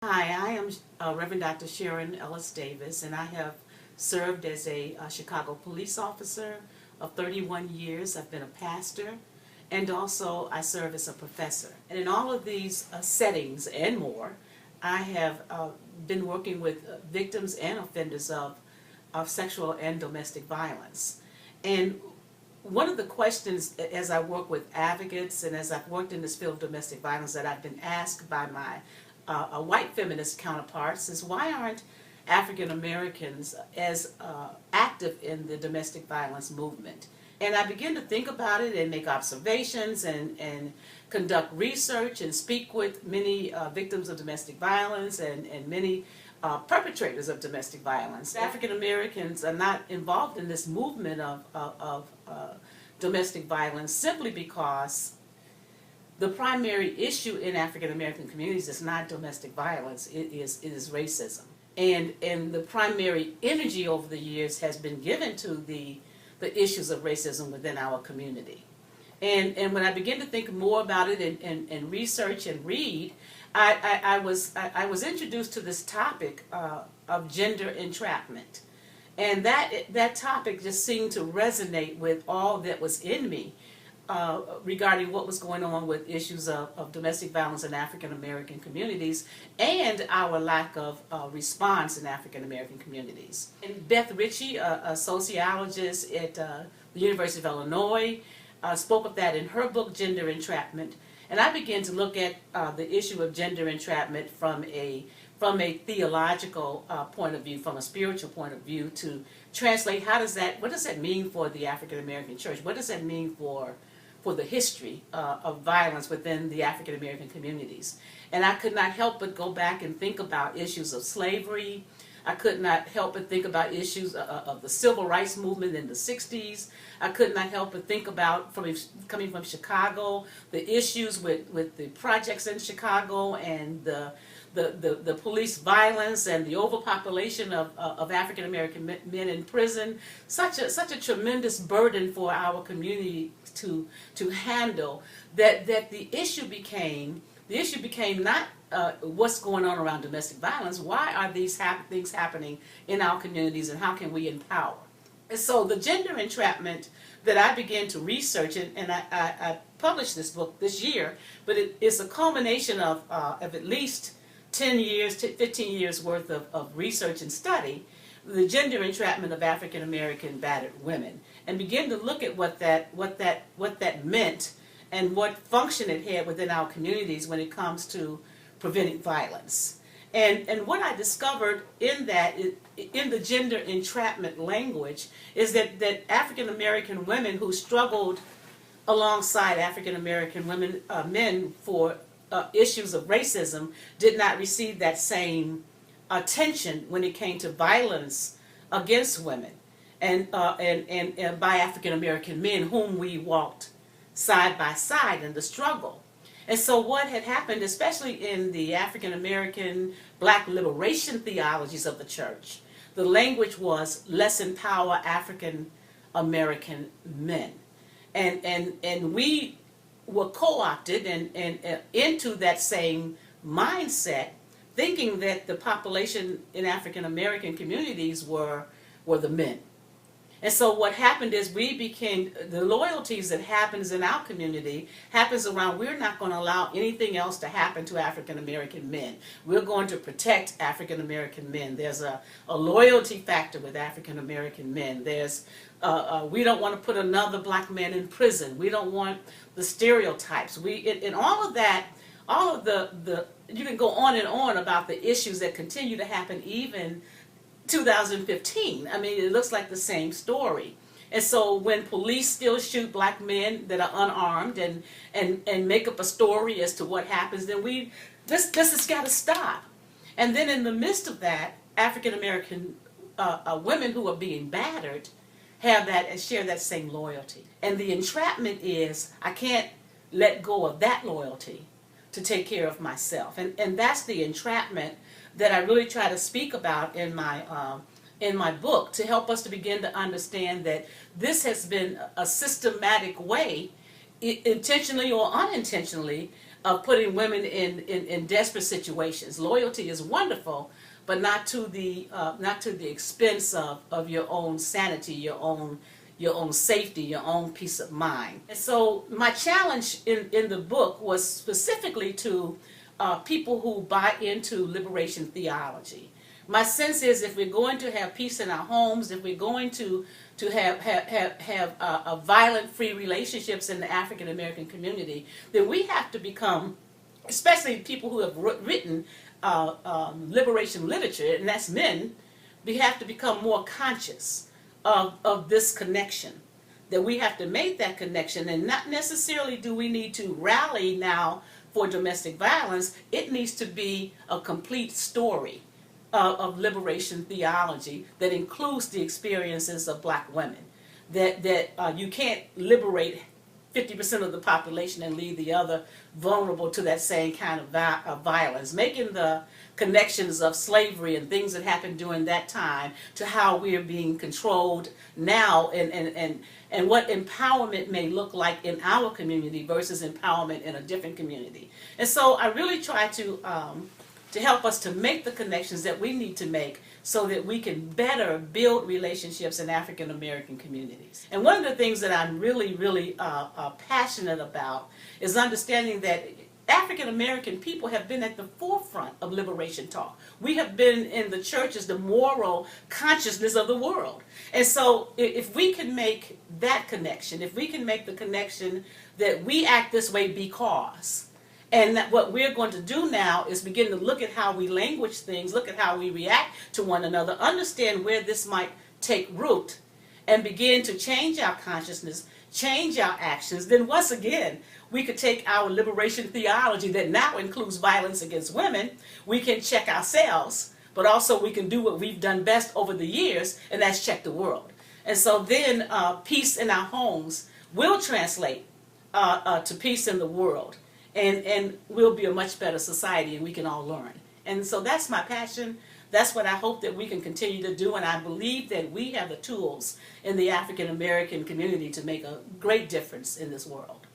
Hi, I am Reverend Dr. Sharon Ellis Davis, and I have served as a Chicago police officer of 31 years. I've been a pastor, and also I serve as a professor. And in all of these settings and more, I have been working with victims and offenders of sexual and domestic violence. And one of the questions as I work with advocates and as I've worked in this field of domestic violence that I've been asked by my white feminist counterparts is, why aren't African Americans as active in the domestic violence movement? And I begin to think about it and make observations and conduct research and speak with many victims of domestic violence and many perpetrators of domestic violence. African Americans are not involved in this movement of domestic violence simply because the primary issue in African American communities is not domestic violence, it is racism. And the primary energy over the years has been given to the issues of racism within our community. And when I began to think more about it and research and read, I was introduced to this topic of gender entrapment. And that topic just seemed to resonate with all that was in me regarding what was going on with issues of domestic violence in African American communities and our lack of response in African American communities. And Beth Ritchie, a sociologist at the University of Illinois, spoke of that in her book, Gender Entrapment. And I began to look at the issue of gender entrapment from a theological point of view, from a spiritual point of view, to translate what does that mean for the African American church? What does that mean for the history of violence within the African American communities? And I could not help but go back and think about issues of slavery. I could not help but think about issues of the civil rights movement in the 60s. I could not help but think about, coming from Chicago, the issues with the projects in Chicago and the police violence and the overpopulation of African American men in prison. Such a tremendous burden for our community to handle, that the issue became not what's going on around domestic violence. Why are these things happening in our communities, and how can we empower? And so the gender entrapment that I began to research, and I published this book this year, but it's a culmination of at least 10 years, 15 years worth of research and study, the gender entrapment of African American battered women, and begin to look at what that meant and what function it had within our communities when it comes to preventing violence. And what I discovered in the gender entrapment language is that African American women who struggled alongside African American men for issues of racism did not receive that same attention when it came to violence against women and by African American men whom we walked side by side in the struggle. And so what had happened, especially in the African American Black liberation theologies of the church, the language was let's empower African American men. And we were co-opted and into that same mindset, thinking that the population in African American communities were the men. And so what happened is the loyalties that happens in our community happens around, we're not going to allow anything else to happen to African American men. We're going to protect African American men. There's a loyalty factor with African American men. There's we don't want to put another black man in prison. We don't want the stereotypes. And all of that, all of the you can go on and on about the issues that continue to happen even 2015. I mean, it looks like the same story. And so when police still shoot black men that are unarmed and make up a story as to what happens, then this has got to stop. And then in the midst of that, African American women who are being battered have that and share that same loyalty. And the entrapment is, I can't let go of that loyalty to take care of myself. And that's the entrapment that I really try to speak about in my book, to help us to begin to understand that this has been a systematic way, intentionally or unintentionally, of putting women in desperate situations. Loyalty is wonderful, but not to the expense of your own sanity, your own safety, your own peace of mind. And so my challenge in the book was specifically to people who buy into liberation theology. My sense is if we're going to have peace in our homes, if we're going to have violent-free relationships in the African American community, then we have to become, especially people who have written liberation literature, and that's men, we have to become more conscious of this connection. That we have to make that connection, and not necessarily do we need to rally now for domestic violence. It needs to be a complete story of liberation theology that includes the experiences of black women. That you can't liberate 50% of the population and leave the other vulnerable to that same kind of violence. Making the connections of slavery and things that happened during that time to how we are being controlled now, and what empowerment may look like in our community versus empowerment in a different community. And so I really try to help us to make the connections that we need to make so that we can better build relationships in African American communities. And one of the things that I'm really passionate about is understanding that African American people have been at the forefront of liberation talk. We have been in the churches, the moral consciousness of the world. And so if we can make that connection, if we can make the connection that we act this way because, and that what we're going to do now is begin to look at how we language things, look at how we react to one another, understand where this might take root, and begin to change our consciousness, change our actions, then once again, we could take our liberation theology that now includes violence against women, we can check ourselves, but also we can do what we've done best over the years, and that's check the world. And so then peace in our homes will translate to peace in the world. And we'll be a much better society, and we can all learn. And so that's my passion. That's what I hope that we can continue to do, and I believe that we have the tools in the African American community to make a great difference in this world.